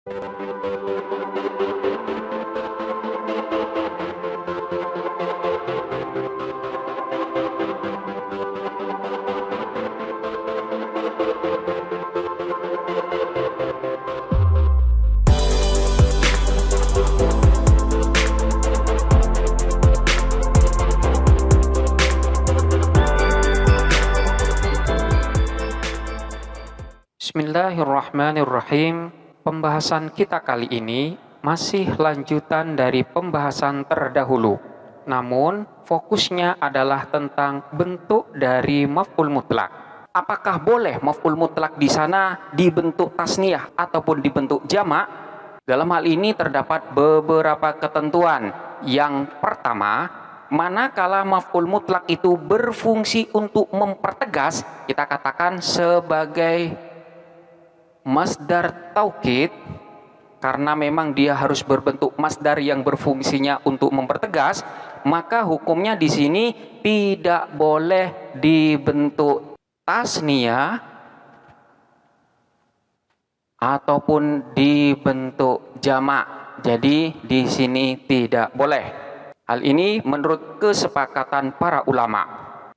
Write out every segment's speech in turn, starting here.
Bismillahirrahmanirrahim. Pembahasan kita kali ini masih lanjutan dari pembahasan terdahulu. Namun, fokusnya adalah tentang bentuk dari maf'ul mutlak. Apakah boleh maf'ul mutlak di sana dibentuk tasniyah ataupun dibentuk jamak? Dalam hal ini terdapat beberapa ketentuan. Yang pertama, manakala maf'ul mutlak itu berfungsi untuk mempertegas, kita katakan sebagai masdar taukid, karena memang dia harus berbentuk masdar yang berfungsinya untuk mempertegas, maka hukumnya di sini tidak boleh dibentuk tasniyah ataupun dibentuk jamak. Jadi di sini tidak boleh. Hal ini menurut kesepakatan para ulama.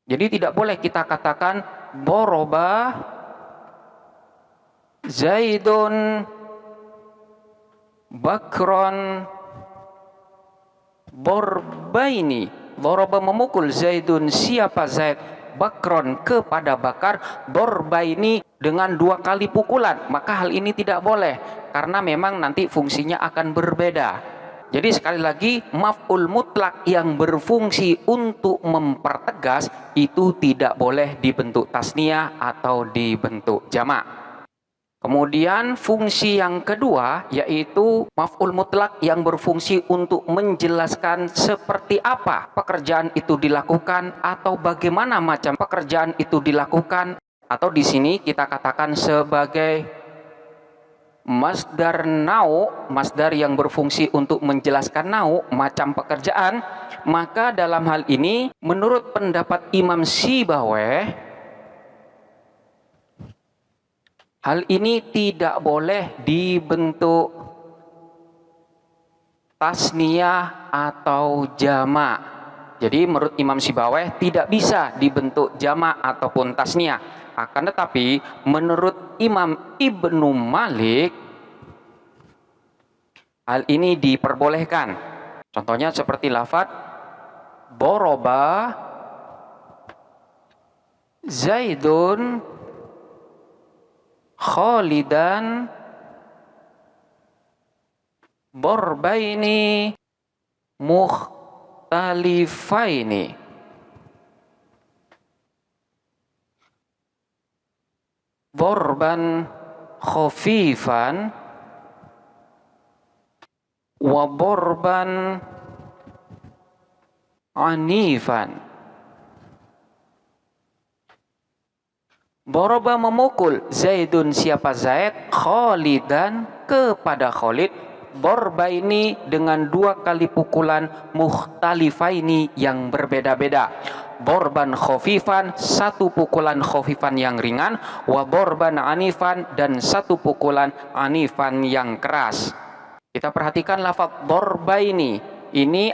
Jadi tidak boleh kita katakan doroba Zaidun Bakron Borbaini. Doroba memukul Zaidun, siapa Zaid, Bakron kepada Bakar, Borbaini dengan 2 kali pukulan. Maka hal ini tidak boleh, karena memang nanti fungsinya akan berbeda. Jadi sekali lagi, maf'ul mutlak yang berfungsi untuk mempertegas itu tidak boleh dibentuk tasniyah atau dibentuk jamak. Kemudian fungsi yang kedua yaitu maf'ul mutlak yang berfungsi untuk menjelaskan seperti apa pekerjaan itu dilakukan atau bagaimana macam pekerjaan itu dilakukan, atau di sini kita katakan sebagai masdar nau, masdar yang berfungsi untuk menjelaskan nau, macam pekerjaan. Maka dalam hal ini menurut pendapat Imam Sibawayh, hal ini tidak boleh dibentuk tasniyah atau jamak. Jadi menurut Imam Sibawayh tidak bisa dibentuk jamak ataupun tasniyah. Akan tetapi menurut Imam Ibnu Malik, hal ini diperbolehkan. Contohnya seperti lafadz doroba Zaidun Khalidan Borbaini Mukhtalifaini. Borban khafifan wa borban anifan. Doroba memukul Zaidun, siapa Zaid, Khalidan kepada Khalid, Borba ini dengan 2 kali pukulan, Mukhtalifaini yang berbeda-beda. Borban khafifan, 1 pukulan khafifan yang ringan, wa borban anifan, dan 1 pukulan anifan yang keras. Kita perhatikan lafaz borba ini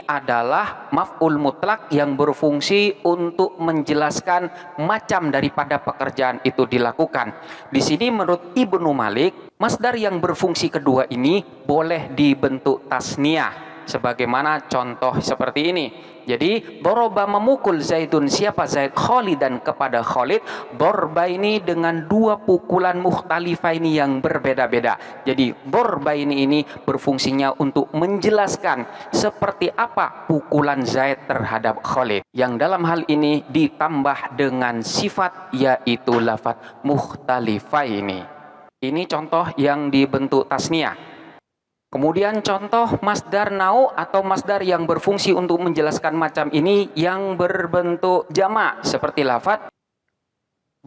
adalah maf'ul mutlak yang berfungsi untuk menjelaskan macam daripada pekerjaan itu dilakukan. Di sini menurut Ibnu Malik, masdar yang berfungsi kedua ini boleh dibentuk tasniyah, sebagaimana contoh seperti ini. Jadi doroba memukul Zaidun, siapa Zaid, Khalidan kepada Khalid, dorba ini dengan 2 pukulan mukhtalifaini yang berbeda-beda. Jadi dorba ini berfungsinya untuk menjelaskan seperti apa pukulan Zaid terhadap Khalid, yang dalam hal ini ditambah dengan sifat yaitu lafadz mukhtalifaini. Ini contoh yang dibentuk tasniyah. Kemudian contoh masdar nau atau masdar yang berfungsi untuk menjelaskan macam ini yang berbentuk jamak, seperti lafadz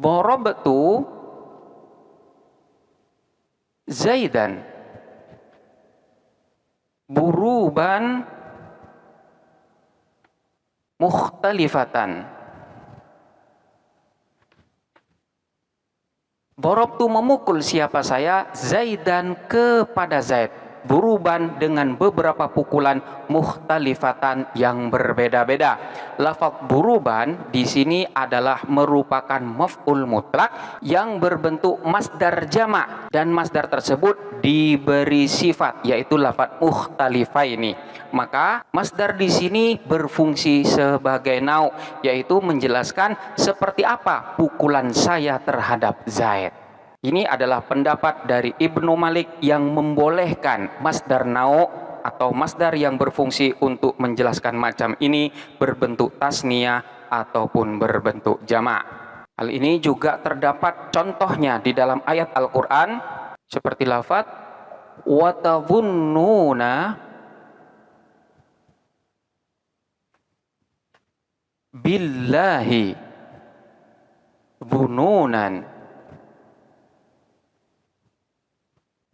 darabtu Zaidan buruban mukhtalifatan. Borobtu memukul siapa saya, Zaidan kepada Zaid. Buruban dengan beberapa pukulan mukhtalifatan yang berbeda-beda. Lafaz buruban di sini adalah merupakan maf'ul mutlak yang berbentuk masdar jamak, dan masdar tersebut diberi sifat yaitu lafaz mukhtalifaini. Maka masdar di sini berfungsi sebagai nau, yaitu menjelaskan seperti apa pukulan saya terhadap Zaid. Ini adalah pendapat dari Ibnu Malik yang membolehkan masdar nau atau masdar yang berfungsi untuk menjelaskan macam ini berbentuk tasniyah ataupun berbentuk jamak. Hal ini juga terdapat contohnya di dalam ayat Al-Quran seperti lafaz watadhunnuna billahi dhununan.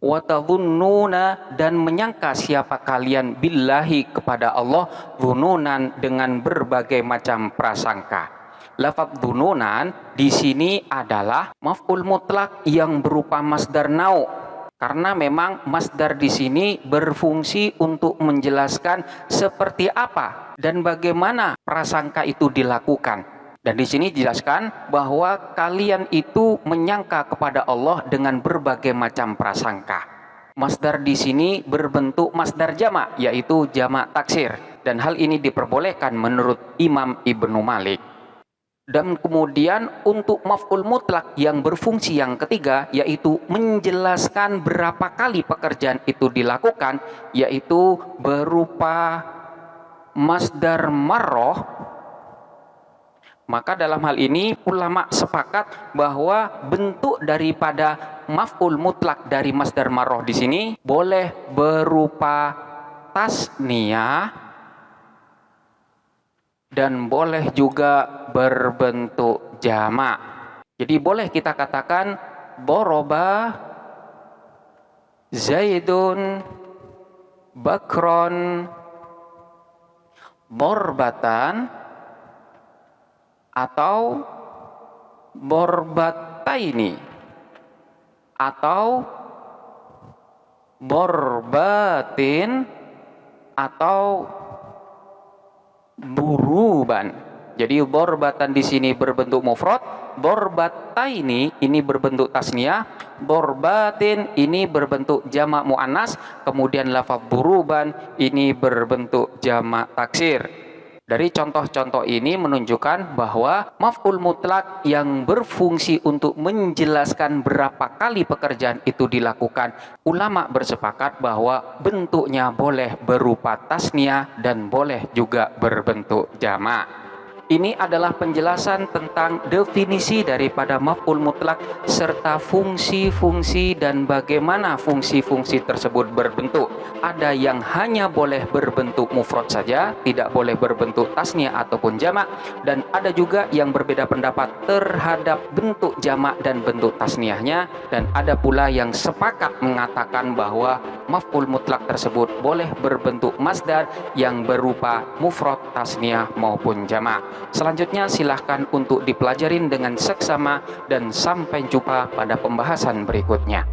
Watadhunnuna, dan menyangka siapa kalian billahi kepada Allah, dhununan dengan berbagai macam prasangka. Lafaz dhununan di sini adalah maf'ul mutlak yang berupa masdar nau, karena memang masdar di sini berfungsi untuk menjelaskan seperti apa dan bagaimana prasangka itu dilakukan. Dan di sini dijelaskan bahwa kalian itu menyangka kepada Allah dengan berbagai macam prasangka. Masdar di sini berbentuk masdar jamak, yaitu jamak taksir, dan hal ini diperbolehkan menurut Imam Ibnu Malik. Dan kemudian untuk maf'ul mutlak yang berfungsi yang ketiga, yaitu menjelaskan berapa kali pekerjaan itu dilakukan, yaitu berupa masdar marroh. Maka dalam hal ini ulama sepakat bahwa bentuk daripada maf'ul mutlak dari masdar marroh di sini boleh berupa tasniyah dan boleh juga berbentuk jamak. Jadi boleh kita katakan boroba Zaidun Bakron borbatan, atau borbataini, atau borbatin, atau buruban. Jadi borbatan di sini berbentuk mufrad, borbataini ini berbentuk tasniyah, borbatin ini berbentuk jamak muannas, kemudian lafaz buruban ini berbentuk jamak taksir. Dari contoh-contoh ini menunjukkan bahwa maf'ul mutlak yang berfungsi untuk menjelaskan berapa kali pekerjaan itu dilakukan, ulama bersepakat bahwa bentuknya boleh berupa tasniyah dan boleh juga berbentuk jamak. Ini adalah penjelasan tentang definisi daripada maf'ul mutlak serta fungsi-fungsi dan bagaimana fungsi-fungsi tersebut berbentuk. Ada yang hanya boleh berbentuk mufrad saja, tidak boleh berbentuk tasniyah ataupun jamak, dan ada juga yang berbeda pendapat terhadap bentuk jamak dan bentuk tasniyahnya, dan ada pula yang sepakat mengatakan bahwa maf'ul mutlak tersebut boleh berbentuk masdar yang berupa mufrad, tasniyah maupun jamak. Selanjutnya silahkan untuk dipelajarin dengan seksama dan sampai jumpa pada pembahasan berikutnya.